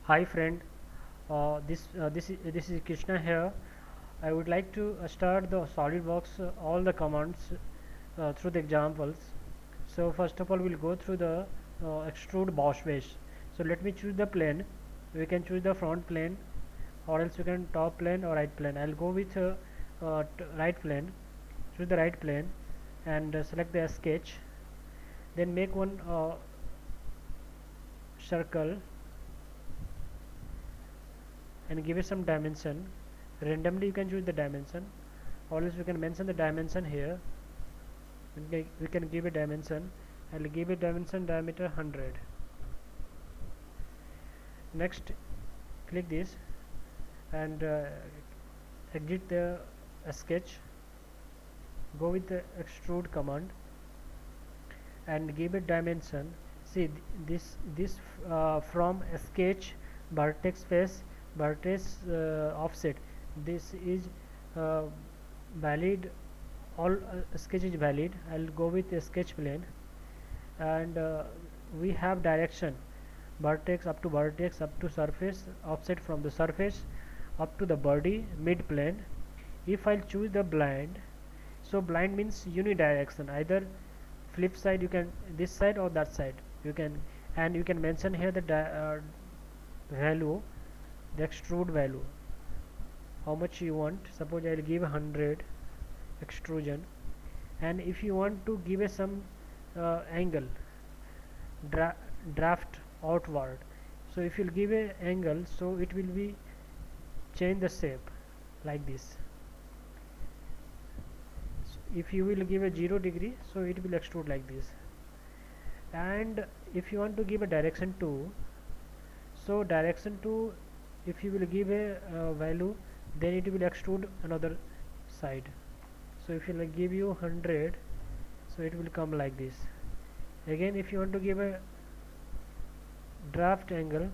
Hi friend, this is Krishna here. I would like to start the SolidWorks all the commands through the examples. So first of all, we'll go through the extrude boss base. So let me choose the plane. We can choose the front plane, or else we can top plane or right plane. I'll go with right plane. Choose the right plane and select the sketch. Then make one circle and give it some dimension. Randomly you can choose the dimension, or else we can mention the dimension here. We can give a dimension. I'll give a dimension diameter 100. Next, click this and exit the sketch. Go with the extrude command and give a dimension. See this from a sketch vertex face vertex offset. This is uh, valid. All sketch is valid. I'll go with a sketch plane, and we have direction vertex up to surface, offset from the surface up to the body, mid plane. If I'll choose the blind, so blind means unidirection, either flip side, you can this side or that side you can, and you can mention here the value, the extrude value, how much you want. Suppose I'll give 100 extrusion, and if you want to give a some angle, draft outward, so if you'll give a angle, so it will be change the shape like this. So if you will give a 0 degree, so it will extrude like this. And if you want to give a direction 2, so direction 2, if you will give a value, then it will extrude another side. So if you will give you 100, so it will come like this. Again, if you want to give a draft angle,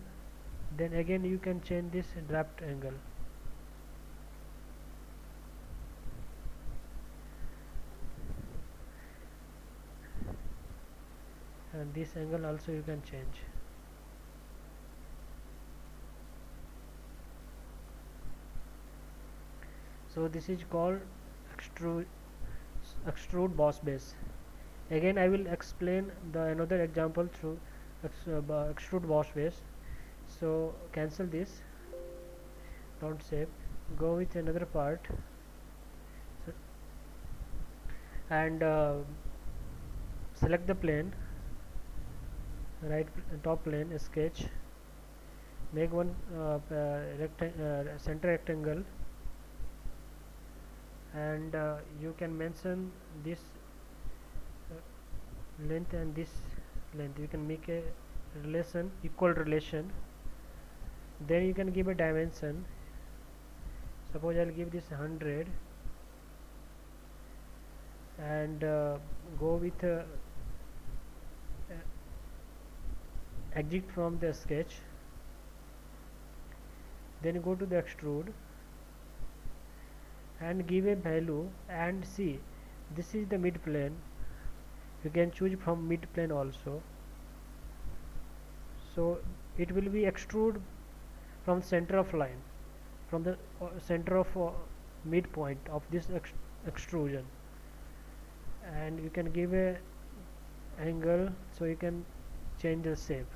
then again you can change this draft angle. And this angle also you can change. So this is called extrude boss base. Again I will explain the another example through extrude boss base. So cancel this, don't save, go with another part. So, and select the plane, right top plane, sketch, make one center rectangle, and you can mention this length and this length. You can make a relation, equal relation. Then you can give a dimension. Suppose I'll give this 100, and go with exit from the sketch, then go to the extrude and give a value, and see this is the mid plane. You can choose from mid plane also, so it will be extrude from center of line, from the center of midpoint of this extrusion. And you can give a angle, so you can change the shape.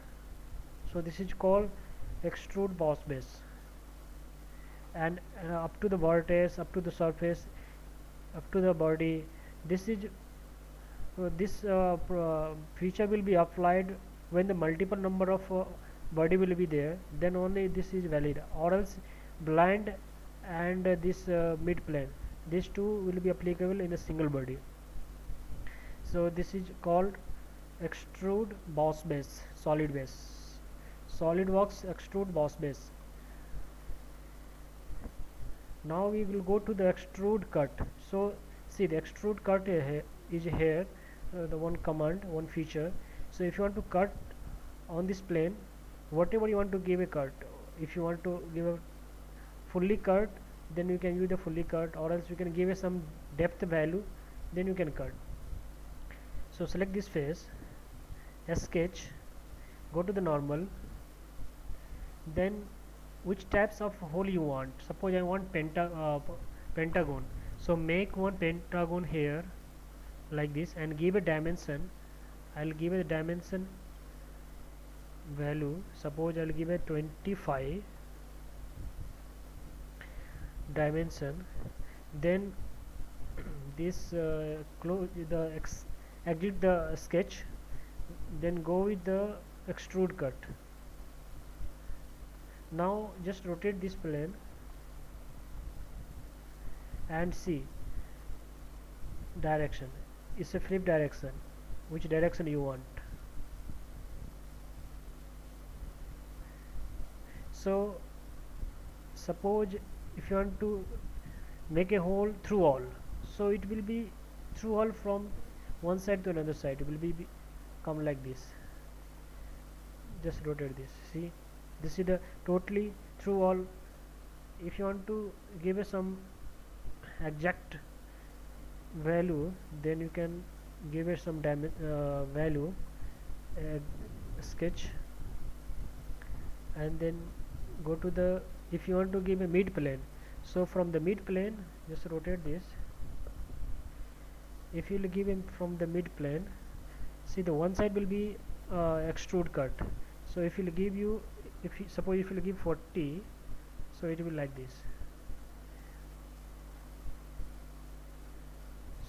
So this is called extrude boss base. And up to the vertex, up to the surface, up to the body, this is this feature will be applied when the multiple number of body will be there, then only this is valid, or else blind and this mid plane, these two will be applicable in a single body. So this is called extrude boss base, solid base, SolidWorks extrude boss base. Now we will go to the extrude cut. So see, the extrude cut is here, the one command, one feature. So if you want to cut on this plane, whatever you want to give a cut, if you want to give a fully cut, then you can use the fully cut, or else you can give a some depth value, then you can cut. So select this face, sketch, go to the normal, then which types of hole you want. Suppose I want pentagon, so make one pentagon here like this and give a dimension. I'll give a dimension value, suppose I'll give a 25 dimension. Then this close the exit the sketch, then go with the extrude cut. Now just rotate this plane and see direction. It's a flip direction, which direction you want. So suppose if you want to make a hole through all, so it will be through all from one side to another side. It will be come like this. Just rotate this. See, this is the totally through all. If you want to give some exact value, then you can give it some value, sketch, and then go to the, if you want to give a mid plane, so from the mid plane just rotate this. If you will give him from the mid plane, see the one side will be extrude cut. So if you will give you, if you suppose if you will give 40, so it will like this.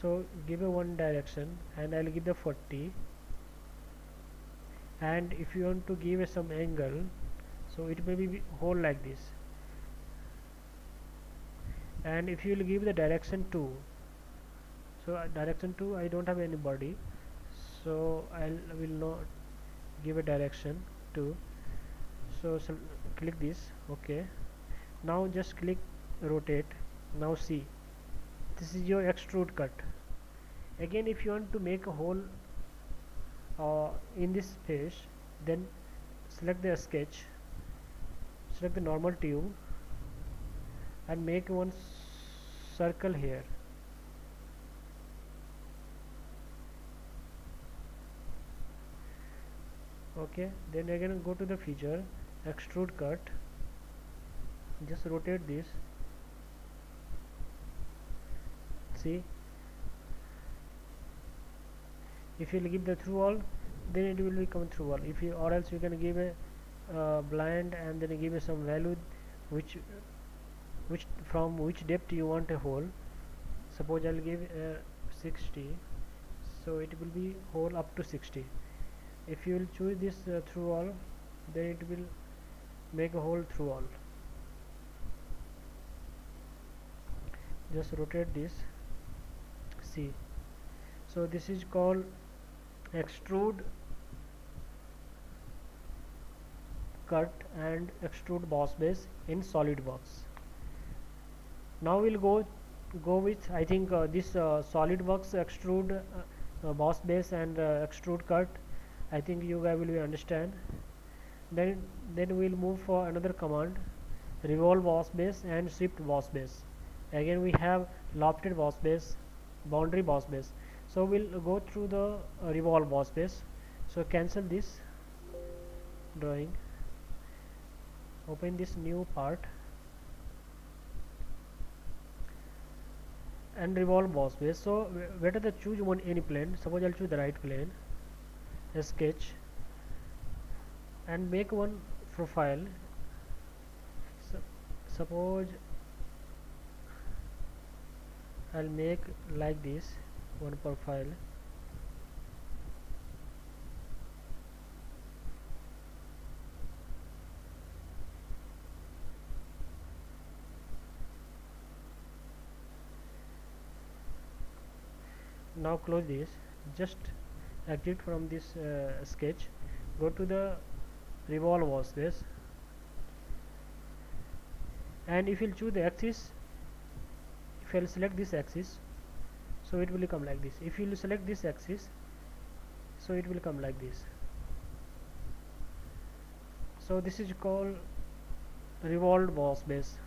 So give a one direction and I will give the 40, and if you want to give some angle, so it may be whole like this. And if you will give the direction 2, so direction 2 I don't have anybody, so I will not give a direction 2. So click this, okay. Now just click rotate. Now see, this is your extrude cut. Again, if you want to make a hole in this space, then select the sketch, select the normal tube and make one circle here. Okay, then again go to the feature, extrude cut, just rotate this. See, if you will give the through all, then it will become through all. If you, or else you can give a blind and then give some value which from which depth you want a hole. Suppose I'll give 60, so it will be hole up to 60. If you will choose this through all, then it will make a hole through all. Just rotate this. See, so this is called extrude cut and extrude boss base in SolidWorks. Now we'll go with, I think this SolidWorks extrude boss base and extrude cut. I think you guys will be understand. Then we'll move for another command, revolve boss base and shift boss base. Again we have lofted boss base, boundary boss base. So we'll go through the revolve boss base. So cancel this drawing, open this new part and revolve boss base. So better to choose one any plane. Suppose I'll choose the right plane, a sketch, and make one profile. Suppose I'll make like this one profile. Now close this, just exit from this sketch, go to the revolve boss base, and if you'll choose the axis, if I'll select this axis, so it will come like this. If you select this axis, so it will come like this. So this is called revolved boss base.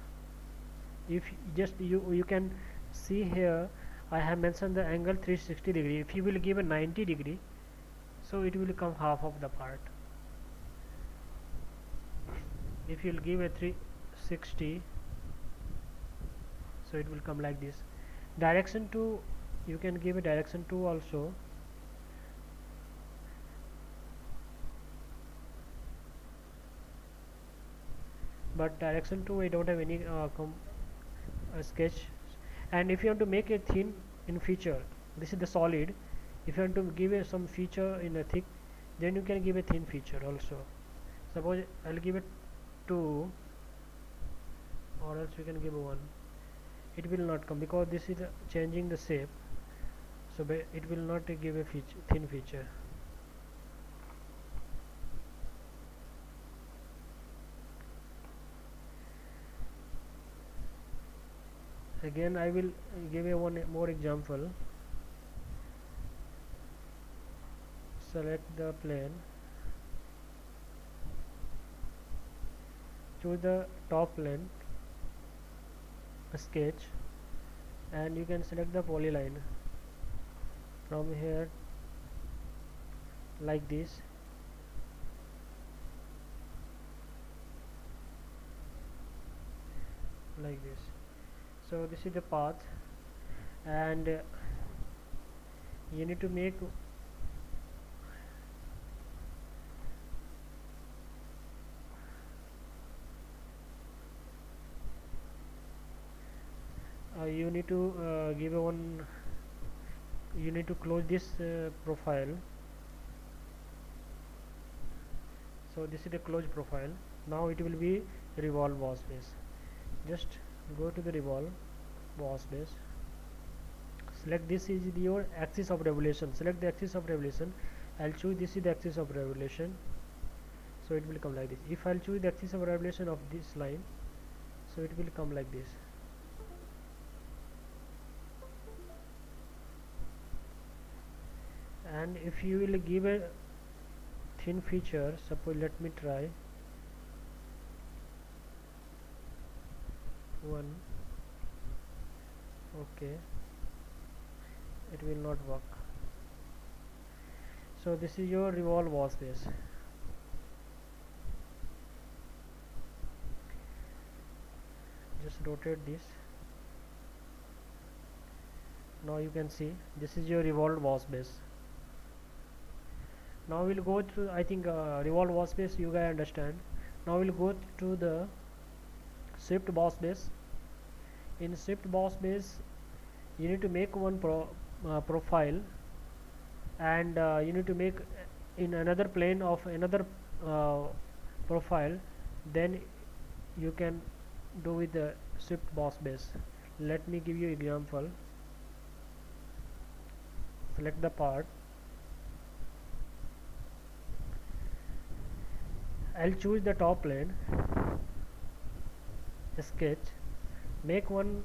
If just you can see here, I have mentioned the angle 360 degree. If you will give a 90 degree, so it will come half of the part. if you'll give a 360, so it will come like this. Direction to, you can give a direction to also. But direction to, I don't have any sketch. And if you want to make a thin in feature, this is the solid. If you want to give a some feature in a thick, then you can give a thin feature also. Suppose I'll give it 2, or else you can give a 1. It will not come because this is changing the shape, so it will not give a thin feature. Again I will give a one more example. Select the plane, choose the top plane, sketch, and you can select the polyline from here like this. Like this. So this is the path, and you need to make you need to give a one, you need to close this profile. So this is the closed profile. Now it will be revolve boss base. Just go to the revolve boss base, select this is your axis of revolution, select the axis of revolution. I'll choose this is the axis of revolution, so it will come like this. If I'll choose the axis of revolution of this line, so it will come like this. And if you will give a thin feature, suppose let me try 1, okay, it will not work. So this is your revolve boss base. Just rotate this. Now you can see this is your revolved boss base. Now we'll go through, I think revolved boss base you guys understand. Now we'll go to the shift boss base. In shift boss base you need to make one profile, and you need to make in another plane of another profile, then you can do with the shift boss base. Let me give you example. Select the part, I'll choose the top plane, sketch, make one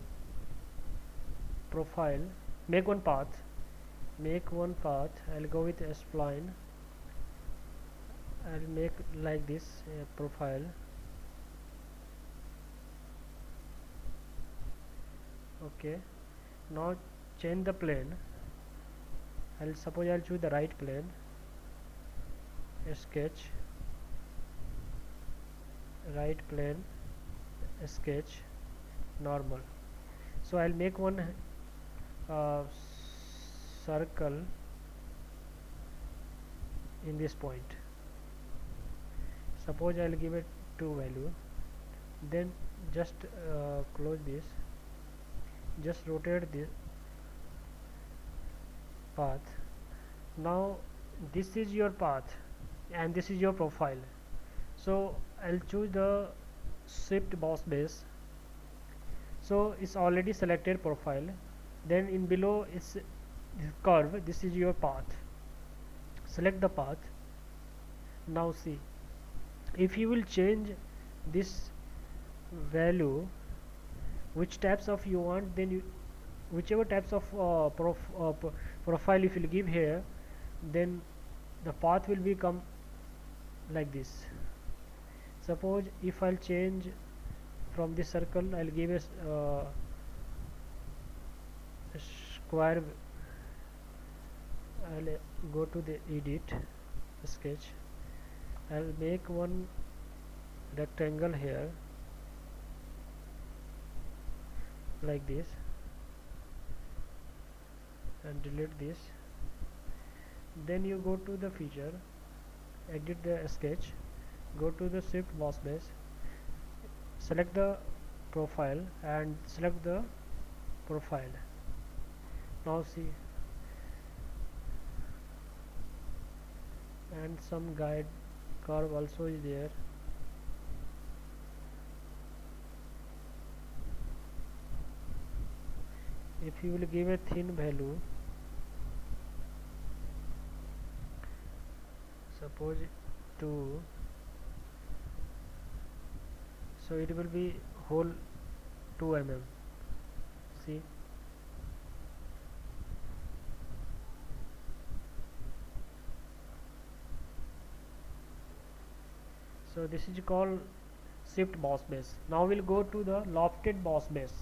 profile, make one path, I'll go with a spline, I'll make like this profile, okay. Now change the plane, I'll choose the right plane, sketch, right plane, sketch, normal. So I'll make one circle in this point. Suppose I'll give it 2 value, then just close this, just rotate this path. Now this is your path and this is your profile. So I'll choose the shift boss base. So it's already selected profile, then in below is curve, this is your path. Select the path. Now see, if you will change this value, which types of you want, then you whichever types of profile if you give here, then the path will become like this. Suppose if I'll change from this circle, I'll give a square, I'll go to the edit, sketch, I'll make one rectangle here like this, and delete this. Then you go to the feature, edit the sketch, go to the shift boss base, select the profile and select the profile. Now see, and some guide curve also is there. If you will give a thin value, suppose 2, so it will be whole 2 mm. See, so this is called shift boss base. Now we'll go to the lofted boss base.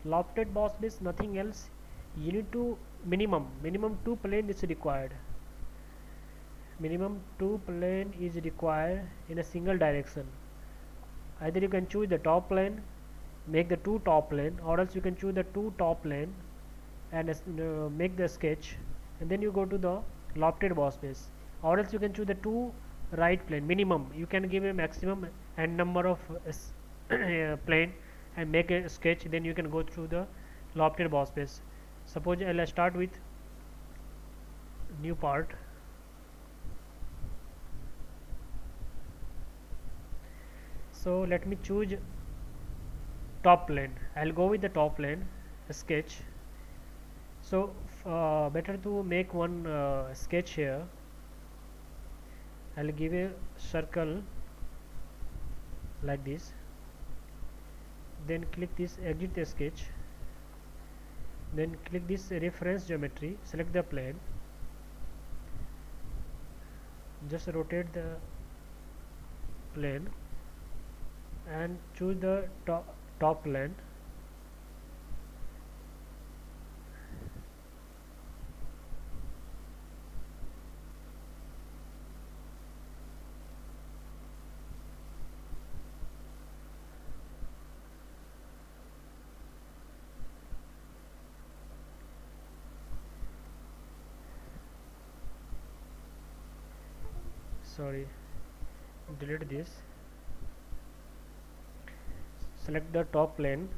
Lofted boss base, nothing else. You need to minimum 2 plane is required. Minimum 2 plane is required in a single direction. Either you can choose the top plane, make the 2 top plane, or else you can choose the 2 top plane and make the sketch, and then you go to the lofted boss base. Or else you can choose the 2 right plane. Minimum you can give a maximum and number of plane and make a sketch, then you can go through the lofted boss base. Suppose I'll start with new part. So let me choose top plane. I'll go with the top plane sketch. So better to make one sketch here. I'll give a circle like this, then click this exit the sketch, then click this reference geometry, select the plane, just rotate the plane and choose the top plane. Sorry, delete this. Select the top plane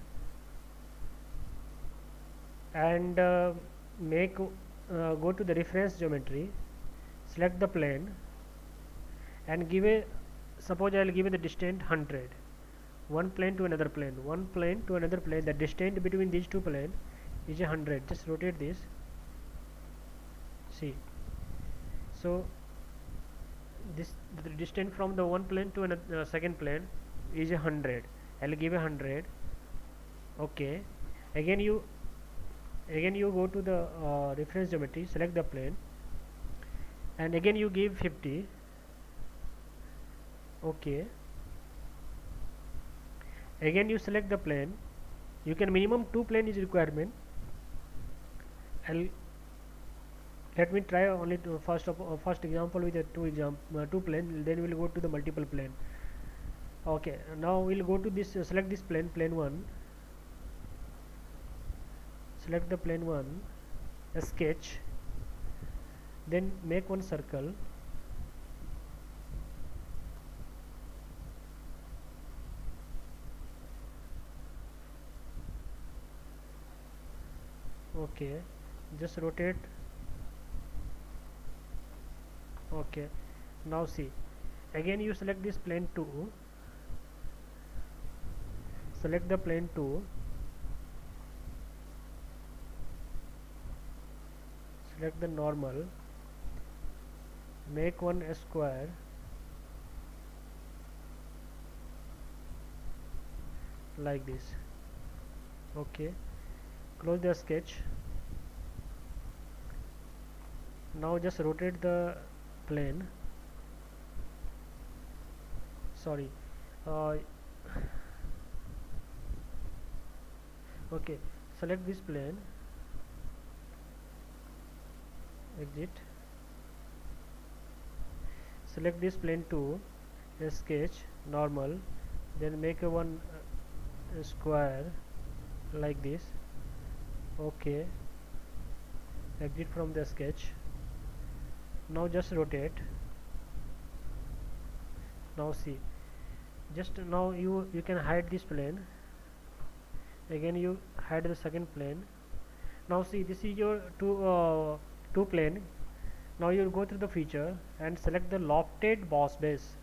and go to the reference geometry, select the plane and give a, suppose I will give it the distance 100. One plane to another plane, one plane to another plane, the distance between these two planes is 100. Just rotate this. See, so this the distance from the one plane to another second plane is 100. I'll give 100. Okay, again you go to the reference geometry, select the plane and again you give 50. Okay, again you select the plane. You can minimum 2 plane is requirement. Let me try only to first example with a two plane, then we'll go to the multiple plane. Okay, now we'll go to this, select this plane 1, select the plane 1, a sketch, then make one circle, okay, just rotate. Okay, now see, again you select this plane 2, select the plane 2, select the normal, make one a square, like this. Okay, close the sketch. Now just rotate the plane. Sorry, okay, select this plane, exit, select this plane 2, a sketch, normal, then make a one square like this. Okay, exit from the sketch. Now just rotate. Now see, just now you can hide this plane. Again you hide the second plane. Now see, this is your two plane. Now you go through the feature and select the lofted boss base.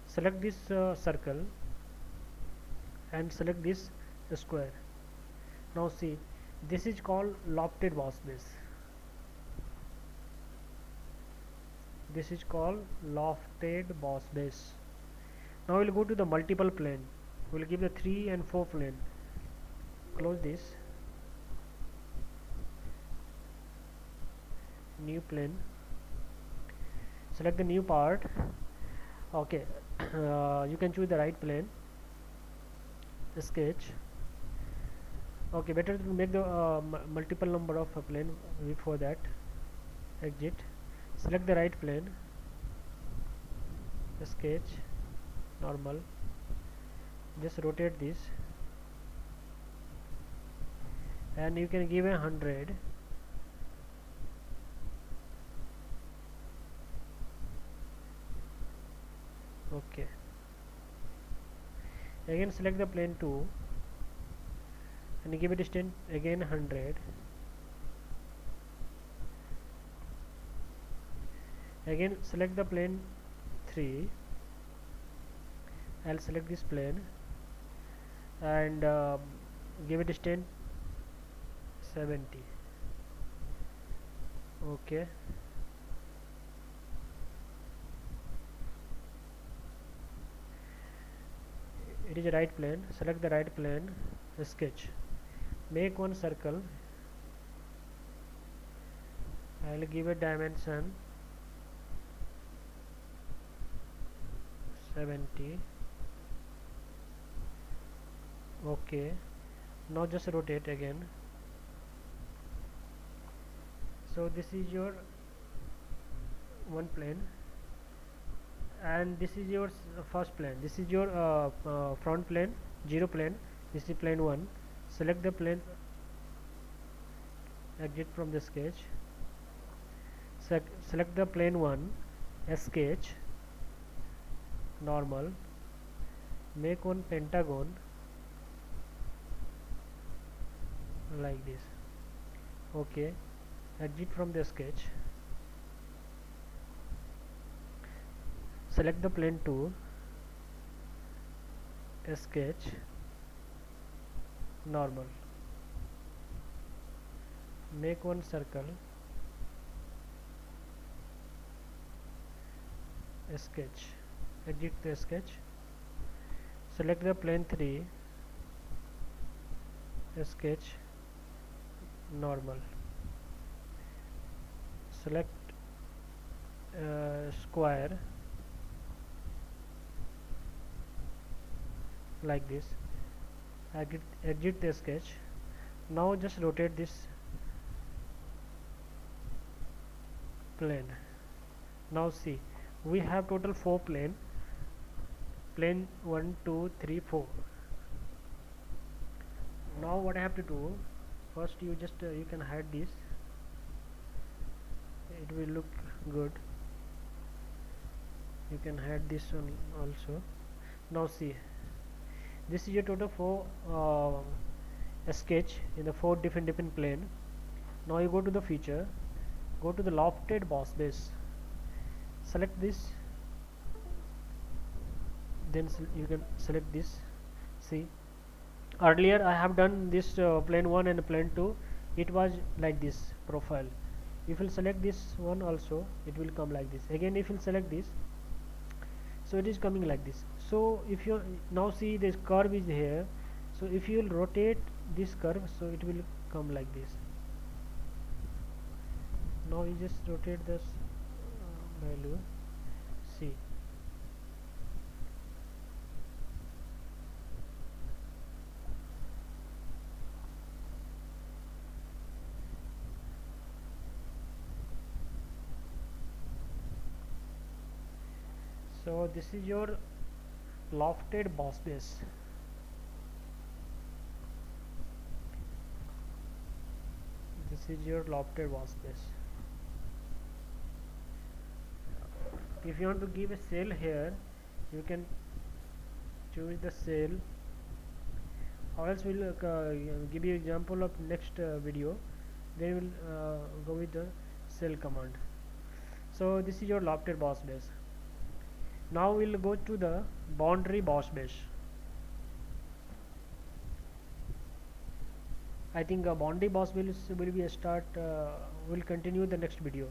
Select this circle and select this square. Now see, this is called lofted boss base. This is called lofted boss base. Now we'll go to the multiple plane. We'll give the 3 and 4 plane. Close this. New plane. Select the new part. Okay, you can choose the right plane. Sketch. Okay, better to make the multiple number of a plane. Before that, exit. Select the right plane. Sketch. Normal. Just rotate this, and you can give 100. Okay, again select the plane 2 and give it distance again 100. Again select the plane 3. I'll select this plane and give it distance 70. Okay, it is a right plane. Select the right plane. Sketch. Make one circle. I'll give a dimension 70. Okay, now just rotate again. So this is your one plane, and this is your first plane. This is your front plane, 0 plane. This is plane 1. Select the plane, exit from the sketch. Select the plane 1, sketch. Normal. Make one pentagon like this. Okay, exit from the sketch. Select the plane 2, sketch. Normal. Make one circle, sketch. Exit the sketch. Select the plane 3, sketch. Normal. Select square like this. Exit the sketch. Now just rotate this plane. Now see, we have total 4 plane. Plane 1, 2, 3, 4. Now what I have to do, first you just you can hide this. It will look good. You can hide this one also. Now see, this is your total 4 sketch in the 4 different plane. Now you go to the feature, go to the lofted boss base, select this, then you can select this. See, earlier I have done this plane 1 and plane 2. It was like this profile. If you select this one also, it will come like this. Again if you select this, so it is coming like this. So if you now see this curve is here, so if you will rotate this curve, so it will come like this. Now you just rotate this value. See, so this is your lofted boss base. This is your lofted boss base. If you want to give a cell here, you can choose the cell, or else we'll give you example of next video. Then we'll go with the cell command. So this is your lofted boss base. Now we'll go to the boundary boss base. I think boundary boss will be a start. Will continue the next video.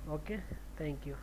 Okay, thank you.